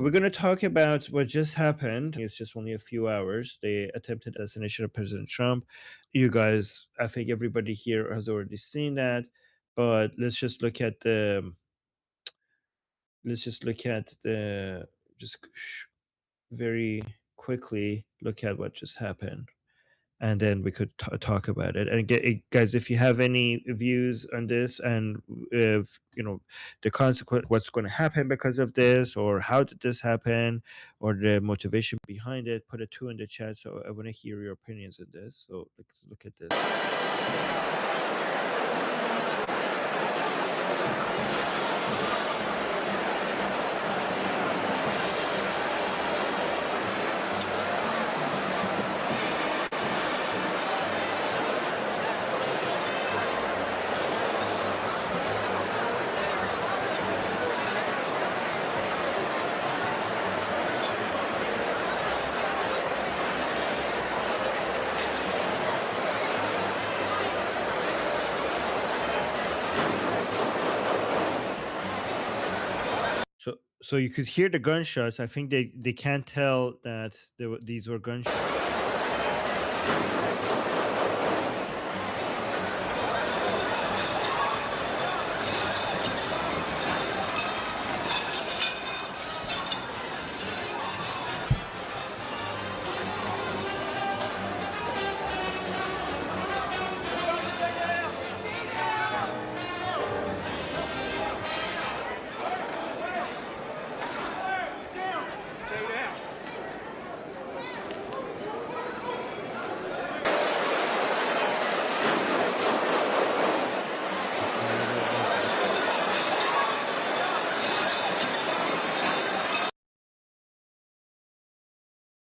We're going to talk about what just happened. It's just only a few hours. The attempted assassination of President Trump. You guys, I think everybody here has already seen that. But let's just look at the just very quickly look at what just happened, and then we could talk about it. And guys, if you have any views on this, and if the consequence, what's going to happen because of this, or how did this happen, or the motivation behind it, put a 2 in the chat. So I want to hear your opinions on this. So let's look at this. So you could hear the gunshots. I think they can't tell that these were gunshots.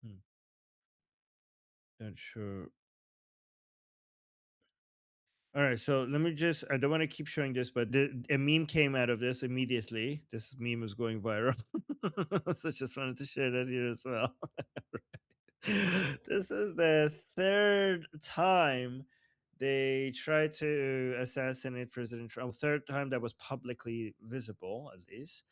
Hmm. Not sure. All right, so let me just, I don't want to keep showing this, but a meme came out of this immediately. This meme was going viral. So just wanted to share that here as well. This is the third time they tried to assassinate President Trump. Third time that was publicly visible, at least.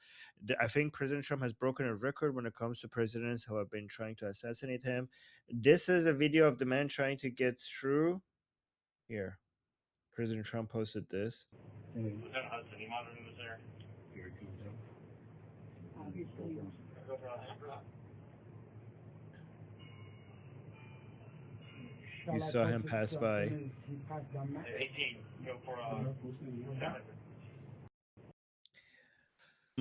I think President Trump has broken a record when it comes to presidents who have been trying to assassinate him. This is a video of the man trying to get through. Here, President Trump posted this. Lieutenant Hudson, you monitoring this there? You saw him pass by. 18, go for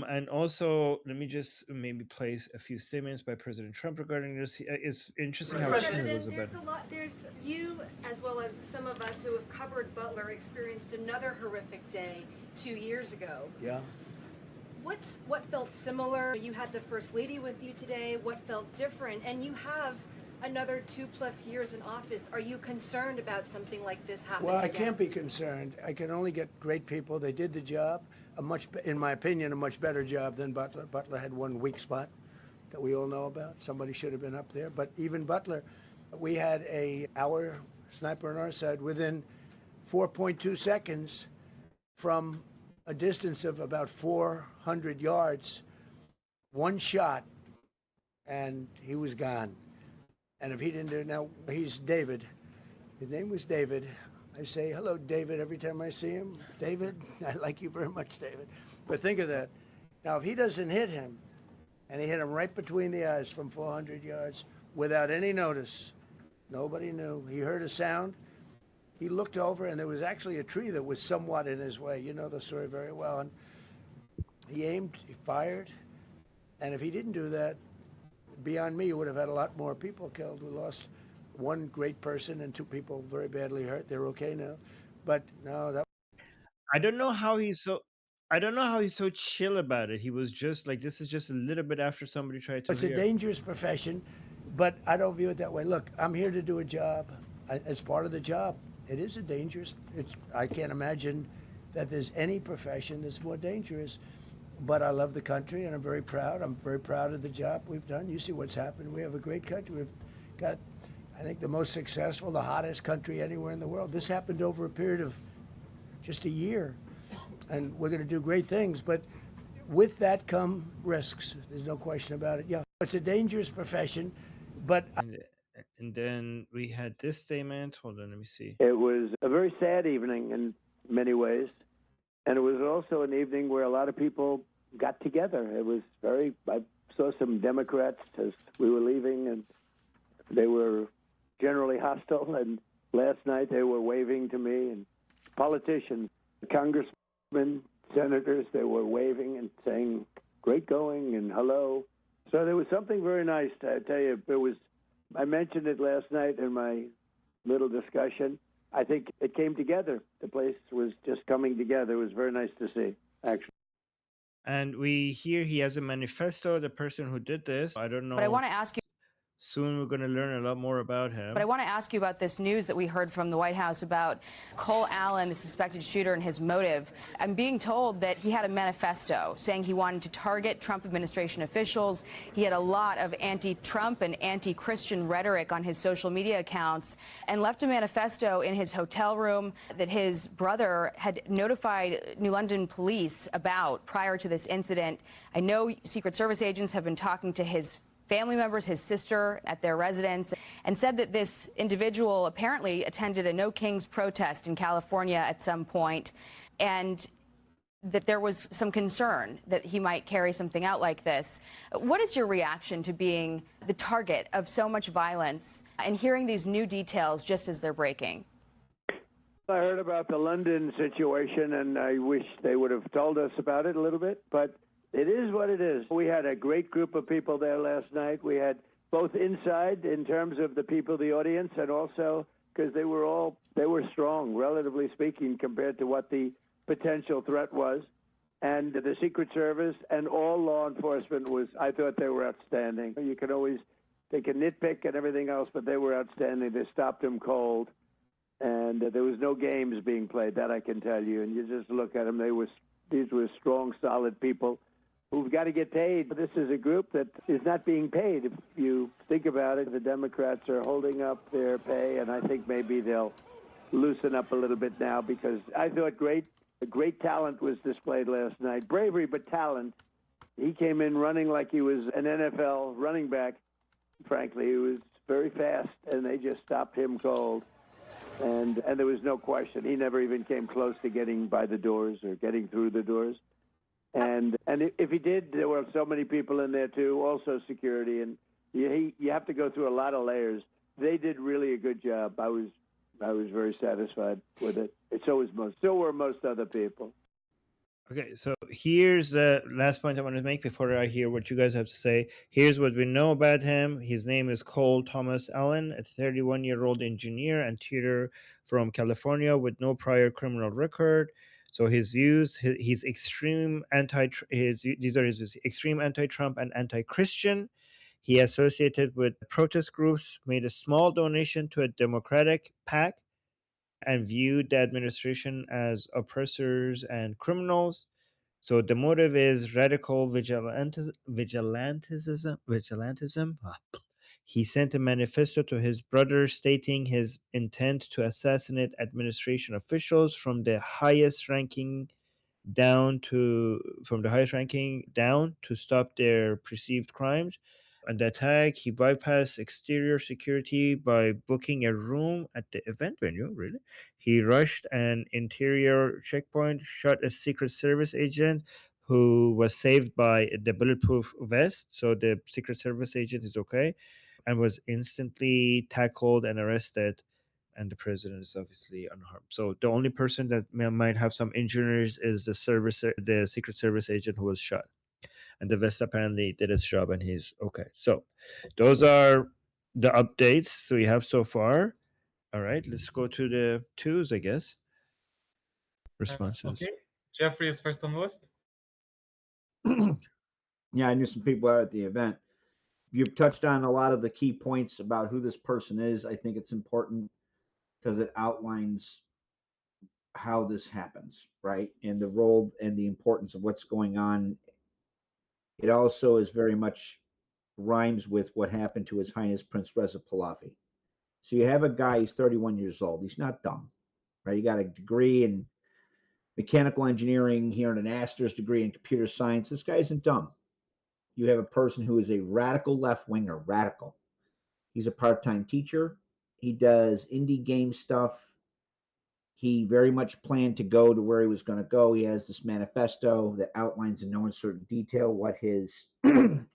And also, let me just maybe play a few statements by President Trump regarding this. It's interesting how chill it was about. There's you, as well as some of us who have covered Butler, experienced another horrific day 2 years ago. Yeah. What felt similar? You had the First Lady with you today. What felt different? And you have another 2+ years in office. Are you concerned about something like this happening? Well, I can't be concerned. I can only get great people. They did the job, in my opinion, a much better job than Butler. Butler had one weak spot that we all know about. Somebody should have been up there. But even Butler, we had our sniper on our side within 4.2 seconds from a distance of about 400 yards, one shot, and he was gone. And if he didn't do it, now he's David. His name was David. I say, hello, David, every time I see him. David, I like you very much, David. But think of that. Now, if he doesn't hit him, and he hit him right between the eyes from 400 yards without any notice, nobody knew. He heard a sound. He looked over, and there was actually a tree that was somewhat in his way. You know the story very well. And he aimed, he fired. And if he didn't do that, beyond me, you would have had a lot more people killed. We lost one great person and 2 people very badly hurt. They're okay now. But no, I don't know how he's so chill about it. He was just like, this is just a little bit after somebody tried to. It's a dangerous profession, but I don't view it that way. Look, I'm here to do a job. As part of the job, it is a dangerous. I can't imagine that there's any profession that's more dangerous. But I love the country, and I'm very proud. I'm very proud of the job we've done. You see what's happened. We have a great country. We've got, I think, the most successful, the hottest country anywhere in the world. This happened over a period of just a year, and we're going to do great things. But with that come risks. There's no question about it. Yeah, it's a dangerous profession, but And then we had this statement. Hold on, let me see. It was a very sad evening in many ways. And it was also an evening where a lot of people got together. It was I saw some Democrats as we were leaving, and they were generally hostile. And last night they were waving to me, and politicians, congressmen, senators, they were waving and saying, great going and hello. So there was something very nice. I tell you, I mentioned it last night in my little discussion. I think it came together. The place was just coming together. It was very nice to see, actually. And we hear he has a manifesto, the person who did this. I don't know. But I want to ask you. Soon we're going to learn a lot more about him. But I want to ask you about this news that we heard from the White House about Cole Allen, the suspected shooter, and his motive. I'm being told that he had a manifesto saying he wanted to target Trump administration officials. He had a lot of anti-Trump and anti-Christian rhetoric on his social media accounts and left a manifesto in his hotel room that his brother had notified New London police about prior to this incident. I know Secret Service agents have been talking to his family members, his sister, at their residence, and said that this individual apparently attended a No Kings protest in California at some point, and that there was some concern that he might carry something out like this. What is your reaction to being the target of so much violence and hearing these new details just as they're breaking? I heard about the London situation, and I wish they would have told us about it a little bit, but it is what it is. We had a great group of people there last night. We had both inside in terms of the people, the audience, and also because they were strong, relatively speaking, compared to what the potential threat was. And the Secret Service and all law enforcement I thought they were outstanding. You can always take a nitpick and everything else, but they were outstanding. They stopped him cold. And there was no games being played, that I can tell you. And you just look at them, these were strong, solid people who've got to get paid. This is a group that is not being paid. If you think about it, the Democrats are holding up their pay, and I think maybe they'll loosen up a little bit now because I thought great talent was displayed last night. Bravery, but talent. He came in running like he was an NFL running back, frankly. He was very fast, and they just stopped him cold. And there was no question. He never even came close to getting by the doors or getting through the doors. And if he did, there were so many people in there too, also security, and you have to go through a lot of layers. They did really a good job. I was very satisfied with it. So were most other people. Okay, so here's the last point I want to make before I hear what you guys have to say. Here's what we know about him. His name is Cole Thomas Allen, a 31-year-old engineer and tutor from California with no prior criminal record. So his views, these are his views, extreme anti-Trump and anti-Christian. He associated with protest groups, made a small donation to a Democratic PAC, and viewed the administration as oppressors and criminals. So the motive is radical vigilantism. He sent a manifesto to his brother stating his intent to assassinate administration officials from the highest ranking down to stop their perceived crimes. On the attack, he bypassed exterior security by booking a room at the event venue. Really, he rushed an interior checkpoint, shot a Secret Service agent who was saved by the bulletproof vest. So the Secret Service agent is okay, and was instantly tackled and arrested. And the president is obviously unharmed. So the only person that might have some injuries is the Secret Service agent who was shot. And the vest apparently did its job, and he's okay. So those are the updates we have so far. All right, let's go to the twos, I guess. Responses. Okay, Jeffrey is first on the list. Yeah, I knew some people out at the event. You've touched on a lot of the key points about who this person is. I think it's important because it outlines how this happens, right? And the role and the importance of what's going on. It also is very much rhymes with what happened to His Highness Prince Reza Pahlavi. So you have a guy, he's 31 years old. He's not dumb, right? He got a degree in mechanical engineering. He earned a master's degree in computer science. This guy isn't dumb. You have a person who is a radical left winger, radical. He's a part-time teacher. He does indie game stuff. He very much planned to go to where he was going to go. He has this manifesto that outlines in no uncertain detail what his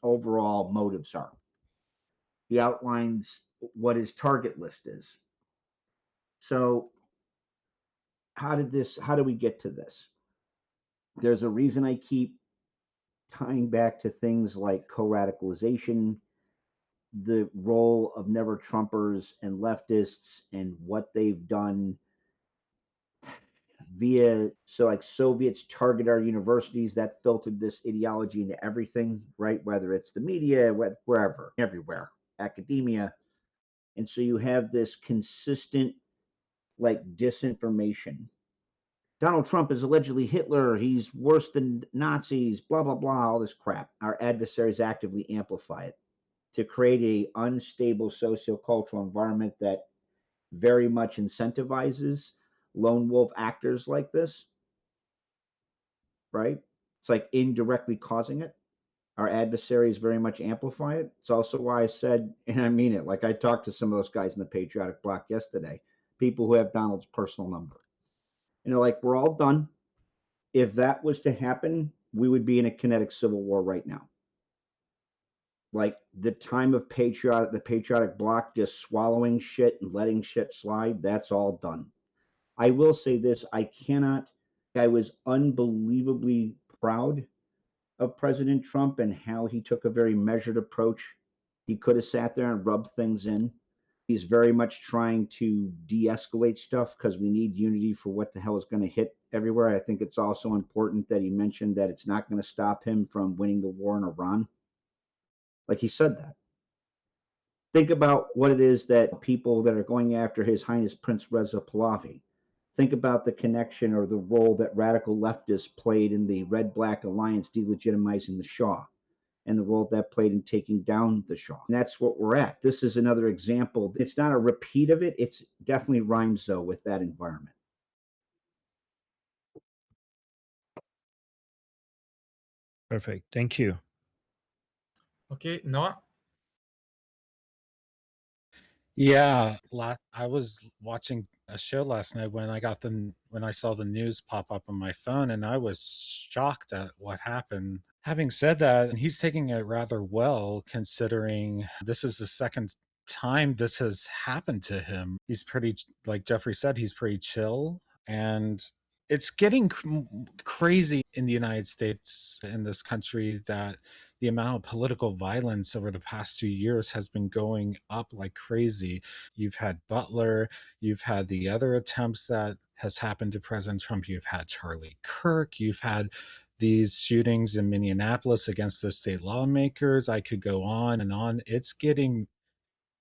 overall motives are. He outlines what his target list is. So how do we get to this? There's a reason I keep tying back to things like co-radicalization, the role of never Trumpers and leftists and what they've done like Soviets target our universities, that filtered this ideology into everything, right? Whether it's the media, wherever, everywhere, academia. And so you have this consistent like disinformation. Donald Trump is allegedly Hitler. He's worse than Nazis, blah, blah, blah, all this crap. Our adversaries actively amplify it to create a unstable sociocultural environment that very much incentivizes lone wolf actors like this, right? It's like indirectly causing it. Our adversaries very much amplify it. It's also why I said, and I mean it, like I talked to some of those guys in the Patriotic Bloc yesterday, people who have Donald's personal number. You know, like we're all done. If that was to happen, we would be in a kinetic civil war right now. Like the time of the Patriotic Bloc just swallowing shit and letting shit slide, that's all done. I will say this, I was unbelievably proud of President Trump and how he took a very measured approach. He could have sat there and rubbed things in. He's very much trying to de-escalate stuff because we need unity for what the hell is going to hit everywhere. I think it's also important that he mentioned that it's not going to stop him from winning the war in Iran. Like he said that. Think about what it is that people that are going after His Highness Prince Reza Pahlavi. Think about the connection or the role that radical leftists played in the Red-Black Alliance delegitimizing the Shah, and the role that played in taking down the Shah. And that's what we're at. This is another example. It's not a repeat of it. It's definitely rhymes, though, with that environment. Perfect. Thank you. Okay, Noah. Yeah, I was watching a show last night when I saw the news pop up on my phone, and I was shocked at what happened. Having said that, he's taking it rather well, considering this is the second time this has happened to him. He's pretty, like Jeffrey said, he's pretty chill, and it's getting crazy in the United States, in this country, that the amount of political violence over the past 2 years has been going up like crazy. You've had Butler, you've had the other attempts that has happened to President Trump, you've had Charlie Kirk, you've had these shootings in Minneapolis against those state lawmakers. I could go on and on. It's getting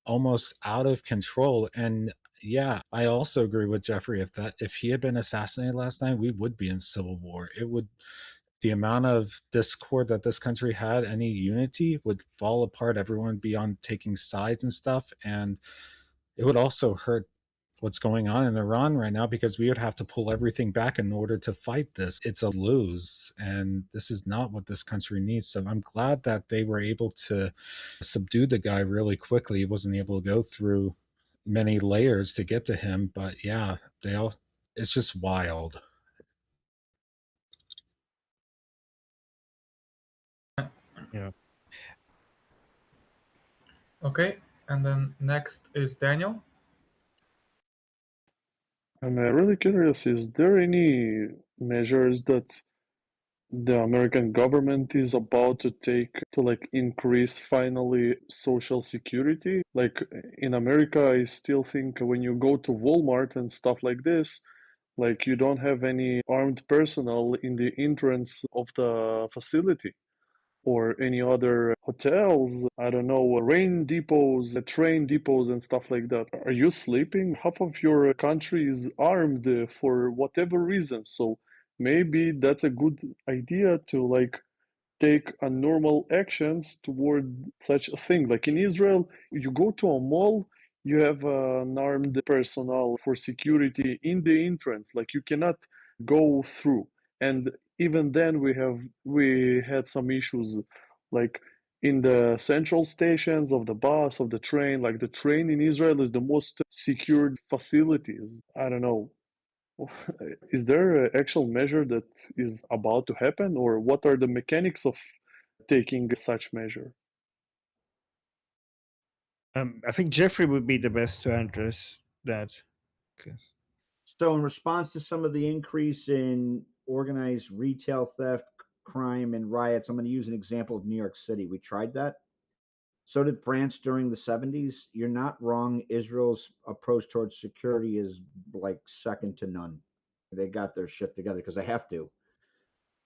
almost out of control. And yeah, I also agree with Jeffrey. If he had been assassinated last night, we would be in civil war. The amount of discord that this country had, any unity would fall apart. Everyone would be on taking sides and stuff. And it would also hurt what's going on in Iran right now, because we would have to pull everything back in order to fight this. It's a lose, and this is not what this country needs. So I'm glad that they were able to subdue the guy really quickly. He wasn't able to go through many layers to get to him, but yeah, it's just wild. Yeah. Okay, and then next is Daniel. I'm really curious, is there any measures that the American government is about to take to like increase finally social security? Like in America, I still think when you go to Walmart and stuff like this, like you don't have any armed personnel in the entrance of the facility, or any other hotels, I don't know, rain depots, train depots, and stuff like that. Are you sleeping? Half of your country is armed for whatever reason. So maybe that's a good idea to like take a normal actions toward such a thing. Like in Israel, you go to a mall, you have an armed personnel for security in the entrance. Like you cannot go through. And even then we had some issues, like in the central stations of the bus, of the train. Like the train in Israel is the most secured facilities. I don't know. Is there an actual measure that is about to happen, or what are the mechanics of taking such measure? I think Jeffrey would be the best to address that. 'Cause- So, in response to some of the increase in organized retail theft, crime, and riots, I'm going to use an example of New York City. We tried that. So did France during the 70s. You're not wrong. Israel's approach towards security is like second to none. They got their shit together because they have to.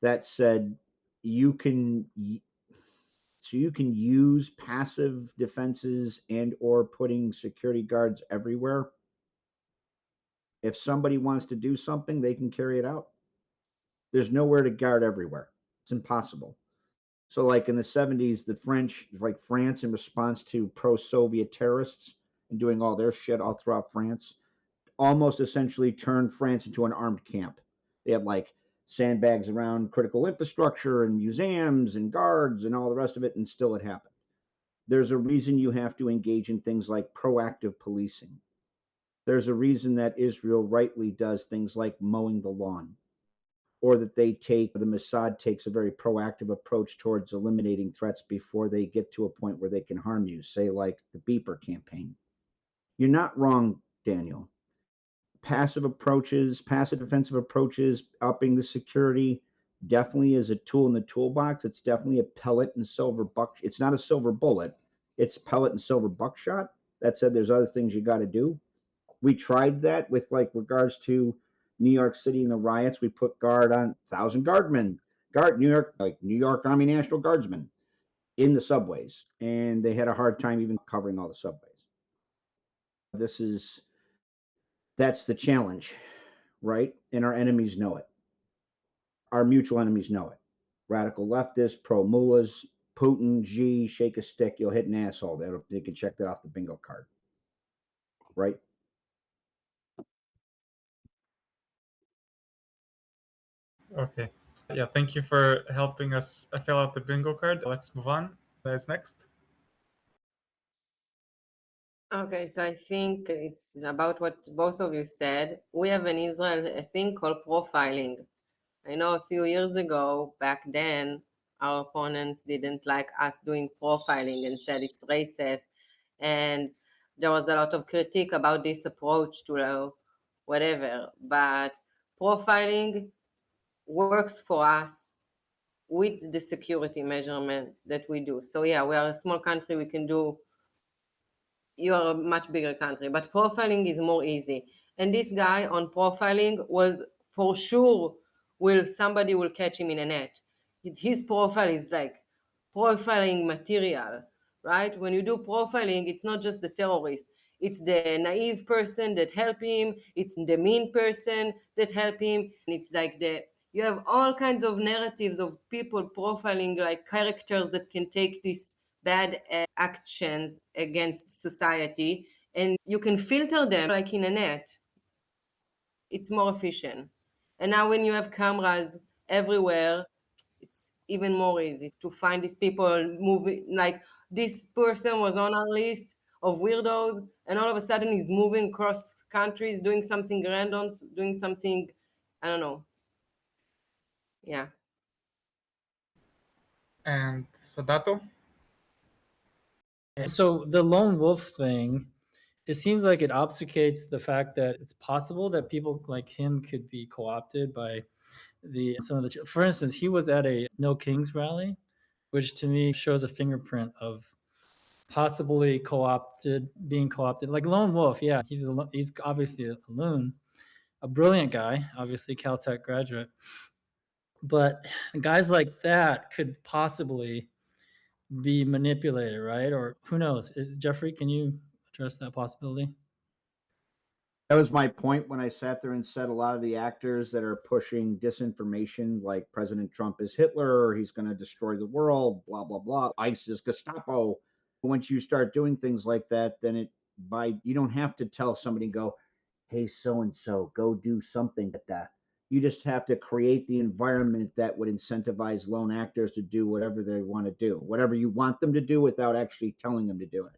That said, you can you can use passive defenses and or putting security guards everywhere. If somebody wants to do something, they can carry it out. There's nowhere to guard everywhere. It's impossible. So, like in the 70s, the French, like France, in response to pro Soviet terrorists and doing all their shit all throughout France, almost essentially turned France into an armed camp. They had like sandbags around critical infrastructure and museums and guards and all the rest of it, and still it happened. There's a reason you have to engage in things like proactive policing. There's a reason that Israel rightly does things like mowing the lawn, or that the Mossad takes a very proactive approach towards eliminating threats before they get to a point where they can harm you, say like the beeper campaign. You're not wrong, Daniel. Passive approaches, passive defensive approaches, upping the security definitely is a tool in the toolbox. It's definitely a pellet and silver buck. It's not a silver bullet. It's pellet and silver buckshot. That said, there's other things you got to do. We tried that with like regards to New York City and the riots. We put guard on 1,000 New York, like New York Army National Guardsmen in the subways, and they had a hard time even covering all the subways. That's the challenge, right? And our enemies know it. Our mutual enemies know it. Radical leftists, pro mullahs, Putin, Xi, shake a stick, you'll hit an asshole. They can check that off the bingo card, right? Okay. Yeah, thank you for helping us fill out the bingo card. Let's move on. That's next. Okay, so I think it's about what both of you said. We have in Israel a thing called profiling. I know a few years ago, back then, our opponents didn't like us doing profiling and said it's racist. And there was a lot of critique about this approach to whatever. But profiling works for us with the security measurement that we do. So yeah, we are a small country, we can do, you are a much bigger country, but profiling is more easy. And this guy on profiling was for sure somebody will catch him in a net. His profile is like profiling material, right? When you do profiling, it's not just the terrorist. It's the naive person that help him. It's the mean person that help him. And it's like you have all kinds of narratives of people profiling like characters that can take this bad actions against society, and you can filter them like in a net. It's more efficient. And now when you have cameras everywhere, it's even more easy to find these people moving. Like this person was on our list of weirdos, and all of a sudden he's moving across countries, doing something random, doing something, I don't know. Yeah. And Sadato? So the lone wolf thing, it seems like it obfuscates the fact that it's possible that people like him could be co-opted by some of the. For instance, he was at a No Kings rally, which to me shows a fingerprint of possibly being co-opted. Like Lone Wolf, yeah, he's obviously a loon, a brilliant guy, obviously Caltech graduate, but guys like that could possibly be manipulated, right? Or who knows? Is Jeffrey? Can you address that possibility? That was my point when I sat there and said a lot of the actors that are pushing disinformation, like President Trump is Hitler, or he's going to destroy the world, blah, blah, blah, ISIS, Gestapo. Once you start doing things like that, then you don't have to tell somebody, go, hey, so and so, go do something like that. You just have to create the environment that would incentivize lone actors to do whatever they want to do, whatever you want them to do without actually telling them to do it.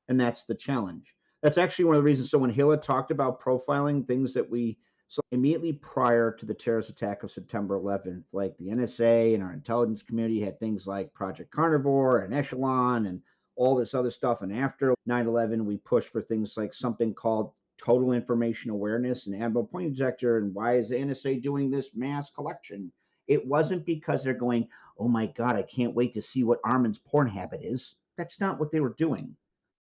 And that's the challenge. That's actually one of the reasons. So when Hilla talked about profiling, things that we so immediately prior to the terrorist attack of September 11th, like the NSA and our intelligence community had things like Project Carnivore and Echelon and all this other stuff. And after 9/11, we pushed for things like something called total information awareness and Admiral Point Injector. And why is the NSA doing this mass collection? It wasn't because they're going, oh my God, I can't wait to see what Armin's porn habit is. That's not what they were doing.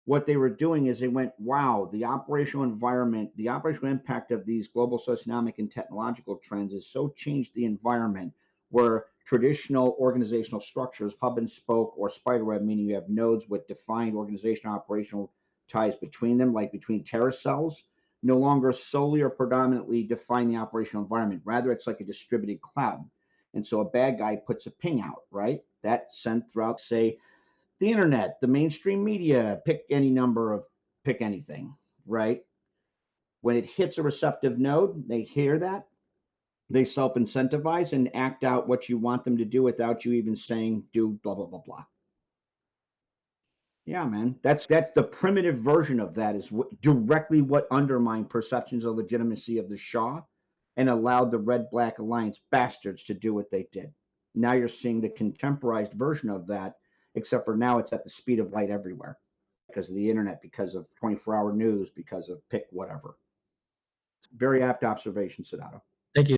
What they were doing is they went, wow, the operational environment, the operational impact of these global socioeconomic and technological trends has so changed the environment where traditional organizational structures, hub and spoke or spiderweb, meaning you have nodes with defined organizational operational ties between them, like between terrorist cells, no longer solely or predominantly define the operational environment. Rather, it's like a distributed cloud. And so a bad guy puts a ping out, right? That's sent throughout, say, the internet, the mainstream media, pick any number of, pick anything, right? When it hits a receptive node, they hear that, they self-incentivize and act out what you want them to do without you even saying, do blah, blah, blah, blah. Yeah, man, that's the primitive version of that is directly what undermined perceptions of legitimacy of the Shah and allowed the Red-Black Alliance bastards to do what they did. Now you're seeing the contemporized version of that, except for now it's at the speed of light everywhere because of the internet, because of 24-hour news, because of pick whatever. Very apt observation, Sadato.